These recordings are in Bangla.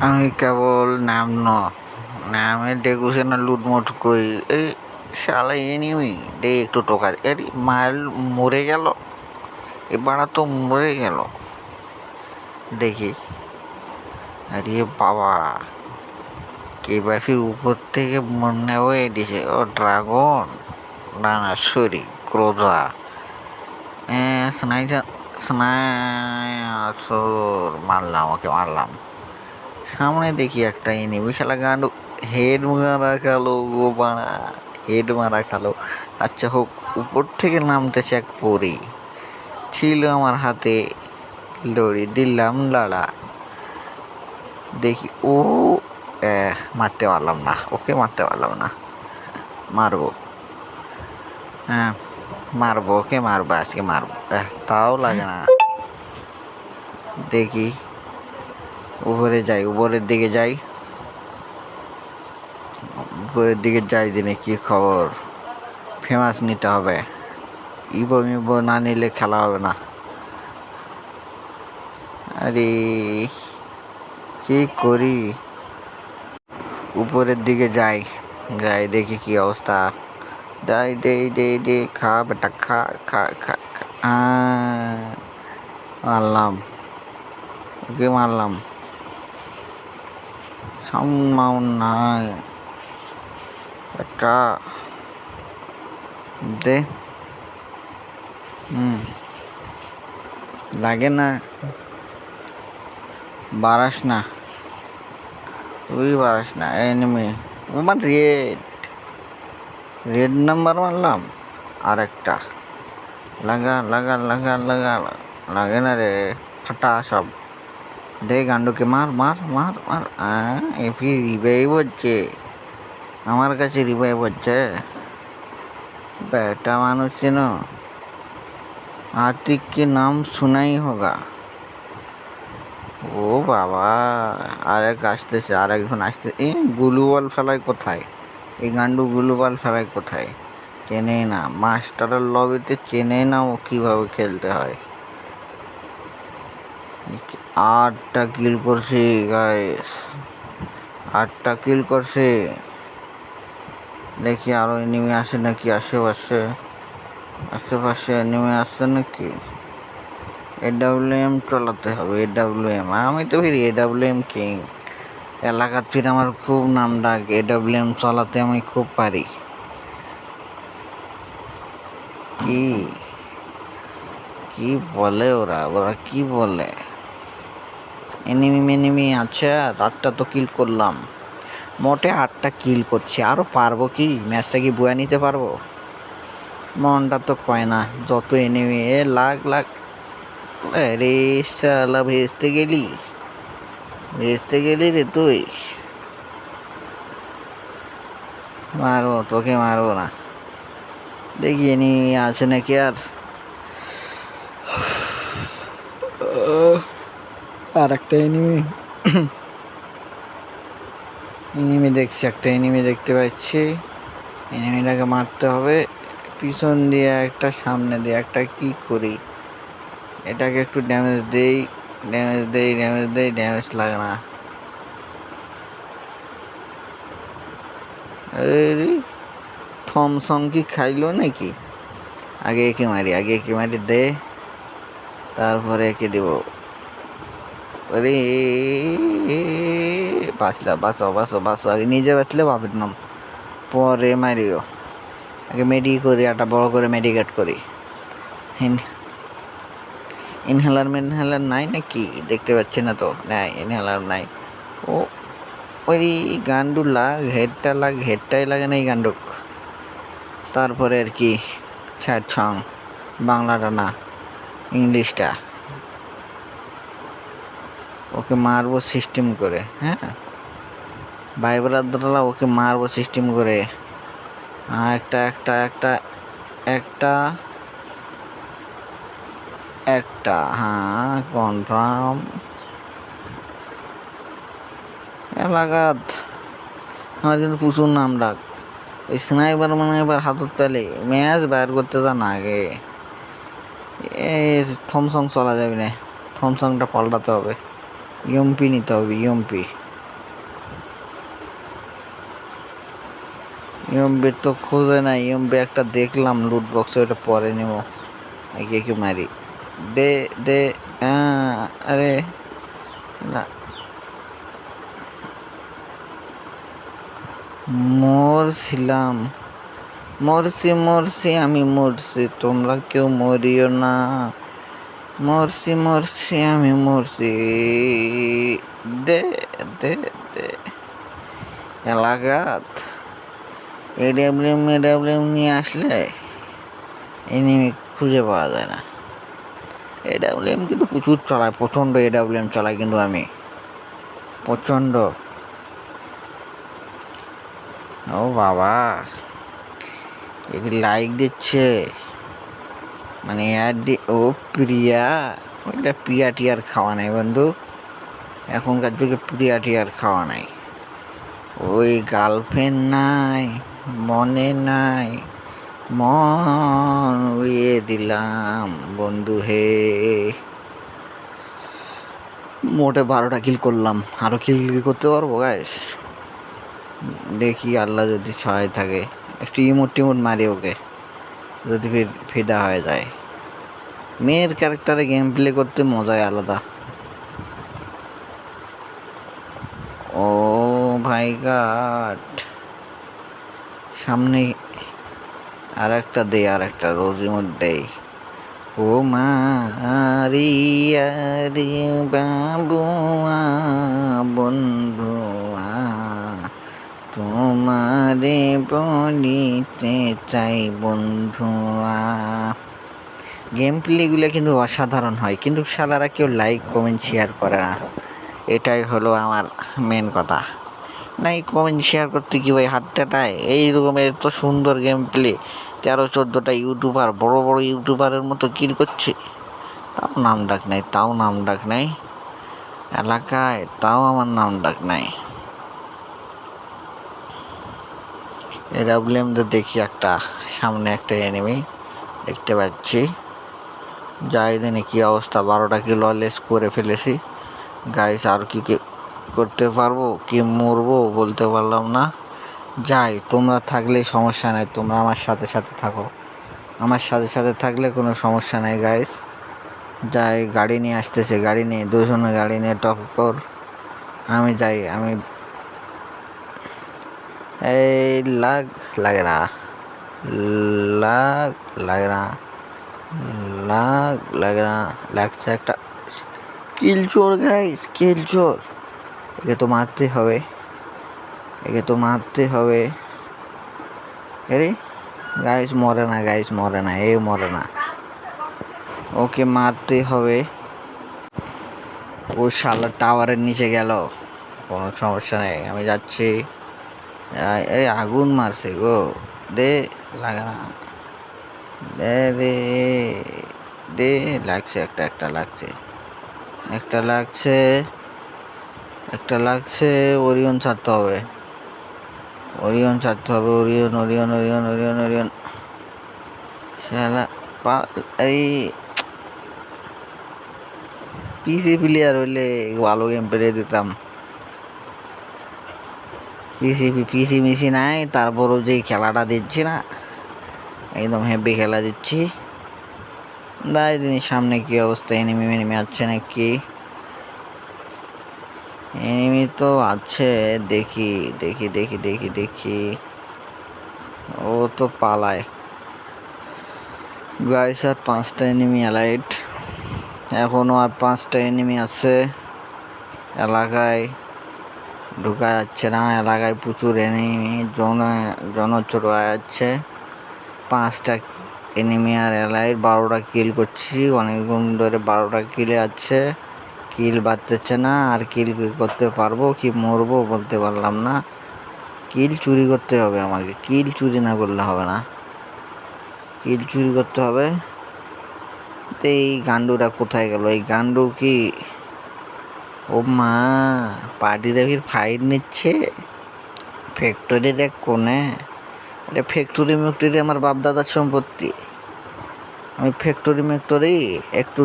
আমি কেবল নামের ডেকোরেশনে লুটমুট করি। এই শালা এনিমি দে একটু টোকা আরে মাল মরে গেল, এবারে তো মরে গেল দেখি। আরে বাবা, কে বাফির উপর থেকে মনে হয়ে দিছে। ও ড্রাগন, না না সরি, ক্রোধা। স্নাইজার স্নাইসর মারলাম, ওকে মারলাম। সামনে দেখি একটা এনিমি, শালা গান্ডু হেড মারা খালো গো বাড়া, হেড মারা খালো। আচ্ছা হোক, উপর থেকে নামতেছে এক পরি, ছিল আমার হাতে লড়ি, দিলাম লাড়া। দেখি ও মারতে পারলাম না, ওকে মারতে পারলাম না। মারবো, হ্যাঁ মারবো, ওকে মারবো, আজকে মারবো। তাও লাগে না। দেখি উপরে যাই, উপরের দিকে যাই, উপরের দিকে যাই। দিনে কি খবর? ফেমাস নিতে হবে, ইবো মিবো না নিলে খেলা হবে না। আরে কি করি? উপরের দিকে যাই, যাই দেখি কি অবস্থা। যাই দে দে দে, খা বেটা খা খা খা খা। মারলাম, ওকে মারলাম। সম্মান নাই এটা, দে। লাগে না, বাড়াস না, তুই বাড়াস না। এনিমি আমার রেড, রেড নাম্বার মারলাম। আর একটা লাগা লাগা লাগা লাগা, লাগে না রে, ফাটা সব। দে গান্ডুকে মার মার মার মার। এপি রিভাইভ হচ্ছে, আমার কাছে রিভাইভ হচ্ছে। বেটা মানুষ চেন, আতিক के नाम सुना ही होगा। ও বাবা, আরেক আসতেছে, আরেকজন আসতে। গুলু বল ফেলায় কোথায়? এই গান্ডু গুলু বল ফেলায় কোথায়? চেনে না, মাস্টারের লবিতে চেনে না ও কিভাবে খেলতে হয়। 8টা কিল করছে গাইস, 8টা কিল করছে। দেখি আরো এনিমি আসে নাকি আশেপাশে, আশেপাশে এনিমি আসছে নাকি। AWM চালাতে হবে, AWM। আমি তো ফির AWM কিং, এলাকার ফির আমার খুব নাম ডাক। AWM চালাতে আমি খুব পারি। কি কি বলে ওরা, ওরা কি বলে? এনিমি আছে, আর 8টা তো কিল করলাম। মোটে 8টা কিল করছি, আরো পারবো কি? ম্যাচটা কি বয়ে নিতে পারবো? মনটা তো কয় না। যত এনিমি লাগ লাগ। আরে শালা ভেস্তে গেলি, ভেস্তে গেলি রে তুই। মারবো, তোকে মারবো না। দেখি এনিমি আছে নাকি আর। আর একটা এনিমি, এনিমি দেখছি, একটা এনিমি দেখতে পাচ্ছি। এনিমিটাকে মারতে হবে। পিছন দিয়ে একটা, সামনে দিয়ে একটা, কি করি? এটাকে একটু ড্যামেজ দেই, ড্যামেজ দেই, ড্যামেজ দেই, ড্যামেজ লাগে না। আরে থমসম কি খাইলো নাকি? আগে একে মারি, আগে একে মারি দে, তারপরে একে দিব। আরে বাঁচলা, বাঁচো বাঁচো বাঁচো, আগে নিজে বাঁচলে বাপের নাম, পরে মারিও। আগে মেডি করি, একটা বড় করে মেডিকেট করি। ইনহেলার নাই নাকি? দেখতে পাচ্ছি না তো, নাই ইনহেলার নাই। ও ওই গান্ডু লাগ, হেডটা লাগ, হেডটাই লাগে না এই গান্ডুক। তারপরে আর কি, ছ্যাট ছং, বাংলাটা না, ইংলিশটা। ওকে মারবো সিস্টেম করে, হ্যাঁ ভাই ব্রাদাররা, ওকে মারবো সিস্টেম করে। একটা একটা একটা একটা একটা, হ্যাঁ কনফার্ম। এলাকাত আমার কিন্তু প্রচুর নাম ডাক। ওই স্নাইপার মানে এবার হাতত পেলে ম্যাচ বাইর করতে যা না আগে। থমসং চলা যাবে না, থমসংটা পাল্টাতে হবে, ইএমপি নিতে হবে, ইএমপি। ইএমবি তো খুঁজে নাই, ইএমবি একটা দেখলাম লুট বক্সে, ওটা পরে নিব। একে কি মারি, দে দে। আরে না, মরছিলাম, মরছি মরছি আমি মরছি, তোমরা কেউ মরিও না। মরছি মরছি আমি মরছি। দে দে দে এলাকাত এডাব্লিউএম নিয়ে আসলে এনিমি খুঁজে পাওয়া যায় না। এডাব্লিউএম কিন্তু প্রচুর চালায়, প্রচণ্ড এডাব্লিউএম চালায় কিন্তু আমি, প্রচণ্ড। ও বাবা, লাইক দিচ্ছে মানে ও প্রিয়া, ওইটা প্রিয়া টিয়ার খাওয়া নাই বন্ধু, এখনকার যুগে প্রিয়া টিয়ার খাওয়া নাই। ওই গার্লফ্রেন্ড নাই, মনে নাই, মন উড়িয়ে দিলাম বন্ধু হে। মোটে 12টা কিল করলাম, আরো কিল করতে পারবো গাইস, দেখি আল্লাহ যদি সহায় থাকে। একটু ইমোট টিমোট মারি ওকে, যদি ফিদা হয়ে যায়। মেয়ের ক্যারেক্টারে গেম প্লে করতে মজাই আলাদা। ও ভাই গড, সামনে আর একটা দে, আর একটা রোজি মধ্যে। ও মারিয়া রে বাবুয়া বন্ধুয়া, তোমারে বলিতে চাই বন্ধুয়া। গেম প্লেগুলো কিন্তু অসাধারণ হয়, কিন্তু শালারা কেউ লাইক কমেন্ট শেয়ার করে না, এটাই হলো আমার মেন কথা। নাই কমেন্ট শেয়ার করতে কি ভাই হাতটাটায়, এইরকমের তো সুন্দর গেম প্লে 13-14টা ইউটিউবার, বড় বড় ইউটিউবারের মতো কিল করছে, তাও নাম ডাক নাই, তাও নাম ডাক নাই এলাকায়, তাও আমার নাম ডাক নাই। এডাব্লিউএম তো দেখি একটা, সামনে একটা এনিমি দেখতে পাচ্ছি, যাই জানি কি অবস্থা। 12টা কিল ললেস করে ফেলেছি গাইস, আর কি করতে পারবো, কি মরবো বলতে পারলাম না। যাই, তোমরা থাকলে সমস্যা নাই, তোমরা আমার সাথে সাথে থাকো, আমার সাথে সাথে থাকলে কোনো সমস্যা নাই গাইস। যাই, গাড়ি নিয়ে আসতেছে, গাড়ি নিয়ে, দুজনে গাড়ি নিয়ে টক্কর। আমি যাই, আমি এই লাগে না, লাগে না, লাগে না, লাগছে একটা। কিল চোর গাইস, কিল চোর, একে তো মারতে হবে, একে তো মারতে হবে। আরে গাইস মরে না, গাইস মরে না, এ মরে না, ওকে মারতে হবে। ও শালা টাওয়ারের নিচে গেল, কোনো সমস্যা নেই, আমি যাচ্ছি। এই আগুন মারছে গো, দে, লাগে না, দে রে, দে, লাগছে একটা, একটা লাগছে, একটা লাগছে, একটা লাগছে। ওরিয়ন ছাড়তে হবে, ওরিয়ন ছাড়তে হবে, Orion Orion Orion Orion Orion. শালা এই পিসি প্লেয়ার হইলে ভালো গেম প্লে দিতাম, পিসি মিসি নাই, তারপরও যে খেলাটা দিচ্ছি না, একদম হেভি খেলা দিচ্ছি। দাই দিন সামনে কি অবস্থা, এনিমি মেনিমি আছে নাকি? এনিমি তো আছে, দেখি দেখি দেখি দেখি দেখি, ও তো পালায় গাইস। আর 5টা এনিমি অ্যালাইড, এখনো আর 5টা এনিমি আছে এলাকায়, ঢুকা যাচ্ছে না এলাকায়, প্রচুর এনিমি জনচর যাচ্ছে। 5টা এনিমি আর অ্যালাইড, 12টা কিল করছি অনেকক্ষণ ধরে, 12টা কিলে আছে, কিল বাড়তেছে না। আর কিল করতে পারবো কি মরবো বলতে পারলাম না। কিল চুরি করতে হবে আমাকে, কিল চুরি না করলে হবে না, কিল চুরি করতে হবে। এই গান্ডুটা কোথায় গেল, এই গান্ডু কি, ও মা, পার্টিরা ফির ফাইট নিচ্ছে ফ্যাক্টরির এক কোণে। এটা ফ্যাক্টরি ম্যাক্টরি আমার বাপ দাদার সম্পত্তি, আমি ফ্যাক্টরি একটু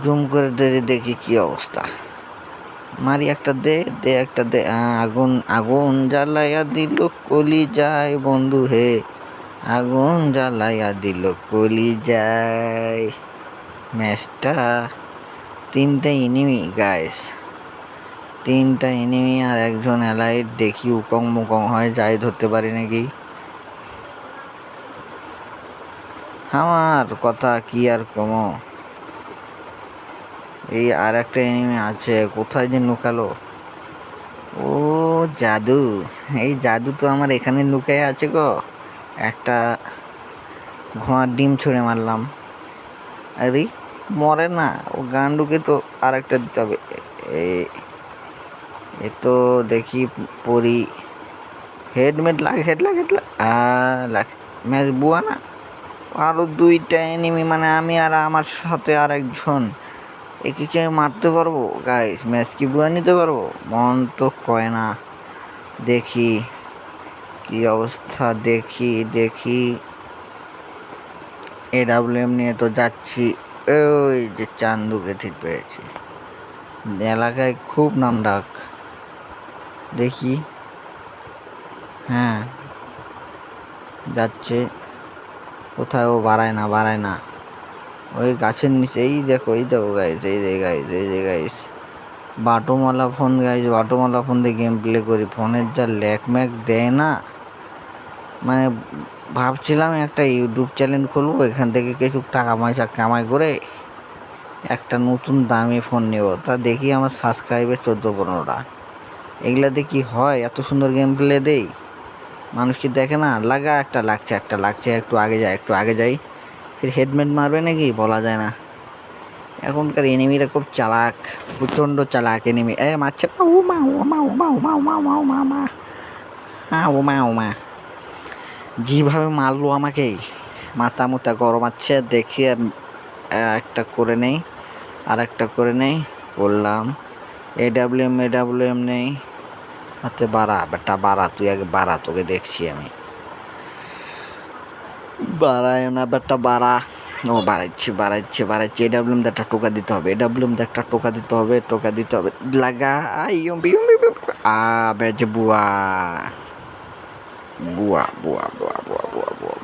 জুম করে দেখি কি অবস্থা। মারি একটা দে, দে একটা দে। আগুন আগুন জ্বালাইয়া দিল কলি যায় বন্ধু হে, আগুন জ্বালাইয়া দিল কলি যায়। ম্যাচটা 3টা এনিমি গাইস, 3টা এনিমি আর একজন অ্যালাইড। দেখি উকং মুকং হয়, যাই ধরতে পারি নাকি। আমার কথা কি আর কমো, এই আর একটা এনিমি আছে, কোথায় যে লুকালো। ও জাদু, এই জাদু তো আমার এখানে লুকায় আছে গো। একটা ঘোড়ার ডিম ছুঁড়ে মারলাম, আরে মরে না ও গান্ডুকে, তো আর একটা দিতে হবে। এ তো দেখি পরি। হেডমেট লাগে, হেড লাগে, হেড লাগে। ম্যাচ বুয়া না, আরো 2টা এনিমি, মানে আমি আর আমার সাথে আর একজন। একে কি আমি মারতে পারবো গাইস? ম্যাচ কি বুয়া নিতে পারবো? মন তো কয় না। দেখি কি অবস্থা, দেখি দেখি। AWM নিয়ে তো যাচ্ছি। ওই যে চান্দুকে ঠিক পেয়েছি, এলাকায় খুব নাম ডাক। দেখি, হ্যাঁ যাচ্ছে কোথায়, ও বাড়ায় না, বাড়ায় না। ওই গাছের নিচে, এই দেখো, এই দেখো গাইস, এই যে গাইস, এই যে গাইস। বাটোমালা ফোন গাইস, বাটোমালা ফোন দিয়ে গেম প্লে করি। ফোনের যা ল্যাক ম্যাক দেয় না, মানে ভাবছিলাম একটা ইউটিউব চ্যানেল খুলবো, এখান থেকে কিছু টাকা পয়সা কামাই করে একটা নতুন দামি ফোন নেব। তা দেখি আমার সাবস্ক্রাইবার 14-15টা। এগুলা দিয়ে কি হয়? এত সুন্দর গেম প্লে দেই, মানুষ কি দেখে না? লাগা, একটা লাগছে, একটা লাগছে, একটু আগে যাই, একটু আগে যাই। ফির হেডমেট মারবে নাকি বলা যায় না। এখনকার এনিমিরা খুব চালাক, প্রচণ্ড চালাক এনিমি। মারছে, ও মা, ও মা, ও মা, ও মা, ও মা, ও মা, ও মা, মা, ও মা, ও মা। যেভাবে মারলো আমাকে, মাথা মুথা গরম আছে। দেখি একটা করে নেই, আর একটা করে নেই, করলাম। AWM নেই হাতে, বাড়া বেটা বাড়া, তুই আগে বাড়া, তোকে দেখছি আমি। বাড়ায় না বেটা, বাড়া। ও বাড়াচ্ছি, বাড়াচ্ছি, বাড়াচ্ছি। AWM একটা টোকা দিতে হবে, AWM একটা টোকা দিতে হবে, টোকা দিতে হবে। লাগা, বেজে বুয়া, বুয়া বুয়া বুয়া বুয়া বুয়া বুয়া।